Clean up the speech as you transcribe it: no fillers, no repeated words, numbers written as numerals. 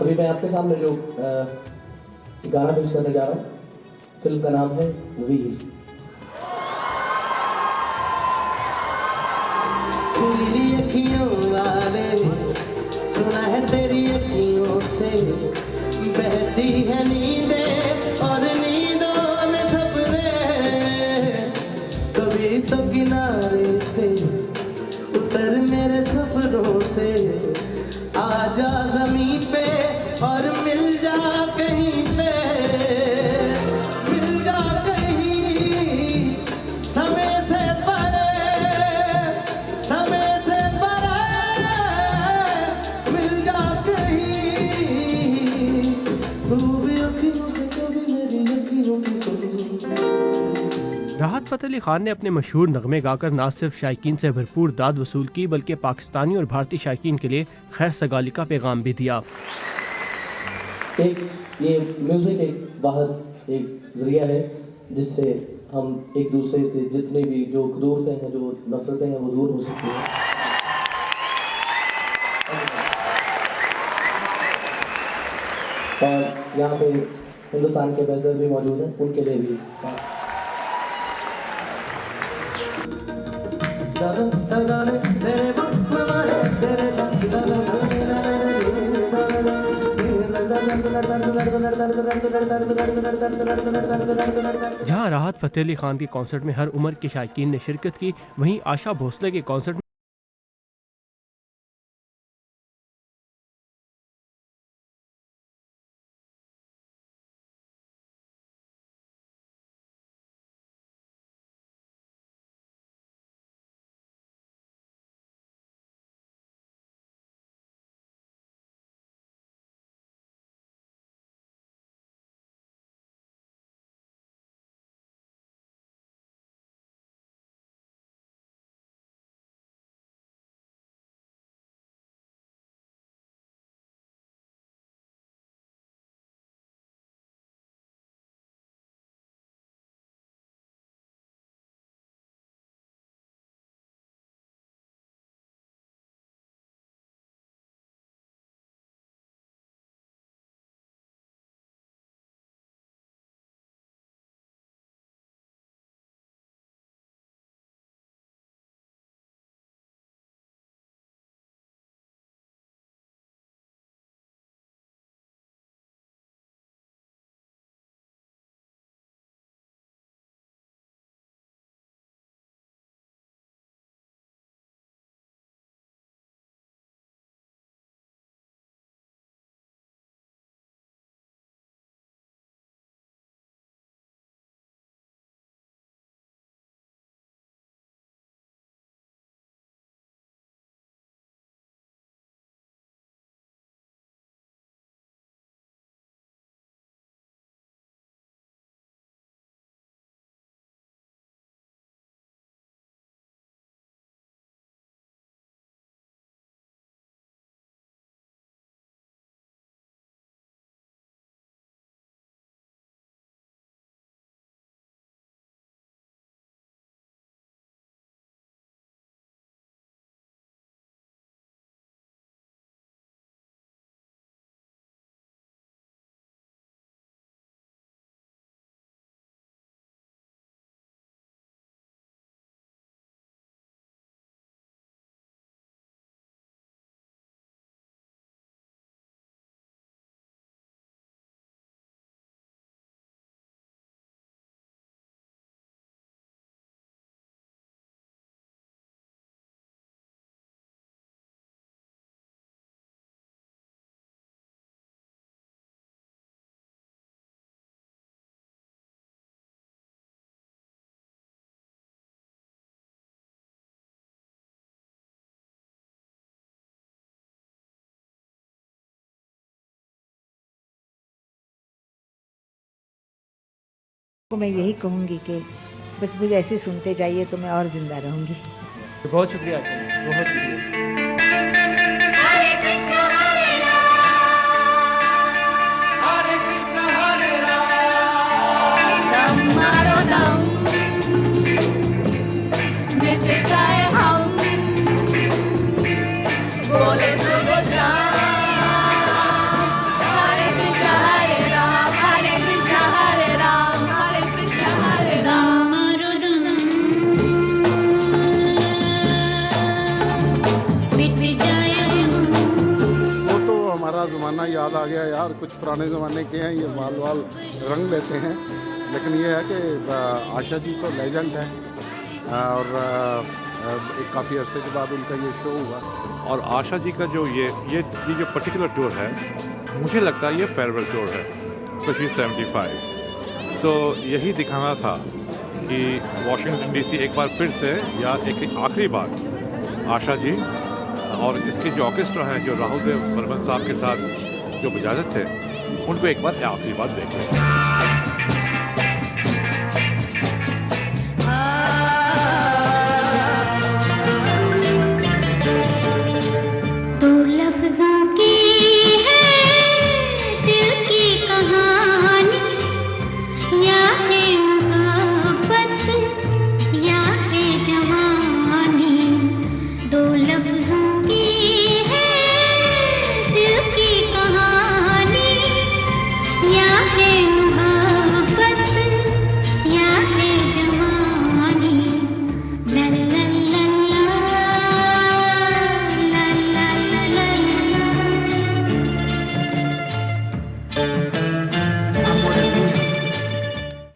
अभी मैं आपके सामने जो गाना पेश करने जा रहा हूँ, फिल्म का नाम है वीर। सुरीली अखियों वाले, सुना है तेरी अखियों से बहती है नींदें और नींदों में सपने। कभी तो किनारे पे उतर मेरे सफरों से, आजा ज़मीं पे और मिल जा कहीं पे, मिल जा कहीं समय से परे, समय से परे, मिल जा कहीं। तू भी अखियों से कभी मेरी अखियों की सुन। राहत फ़तेह अली खान ने अपने मशहूर नगमे गाकर न सिर्फ शायकीन से भरपूर दाद वसूल की, बल्कि पाकिस्तानी और भारतीय शायकीन के लिए खैर सगाली का पैगाम भी दिया। एक ये म्यूज़िक एक बाहर एक ज़रिया है जिससे हम एक दूसरे से जितने भी जो कदूरतें हैं, जो नफरतें हैं, वो दूर हो सकती हैं। और यहाँ पे हिंदुस्तान के एम्बेसडर भी मौजूद हैं, उनके लिए भी जहां राहत फ़तेह अली खान के कॉन्सर्ट में हर उम्र के शायकीन ने शिरकत की, वहीं आशा भोसले के कॉन्सर्ट को मैं यही कहूँगी कि बस मुझे ऐसे सुनते जाइए तो मैं और ज़िंदा रहूँगी। बहुत शुक्रिया, बहुत शुक्रिया। याद आ गया यार, कुछ पुराने ज़माने के हैं, ये बाल वाल रंग लेते हैं। लेकिन ये है कि आशा जी तो लेजेंड है और एक काफ़ी अरसे के बाद उनका ये शो हुआ। और आशा जी का जो ये जो पर्टिकुलर टूर है, मुझे लगता है ये फेयरवेल टूर है, स्पेशली 75। तो यही दिखाना था कि वॉशिंगटन डीसी एक बार फिर से, या एक आखिरी बार, आशा जी और इसके जो ऑर्केस्ट्रा हैं, जो राहुल देव बर्मन साहब के साथ जो बजाते थे, उनको एक बार आखिरी बार देख लें।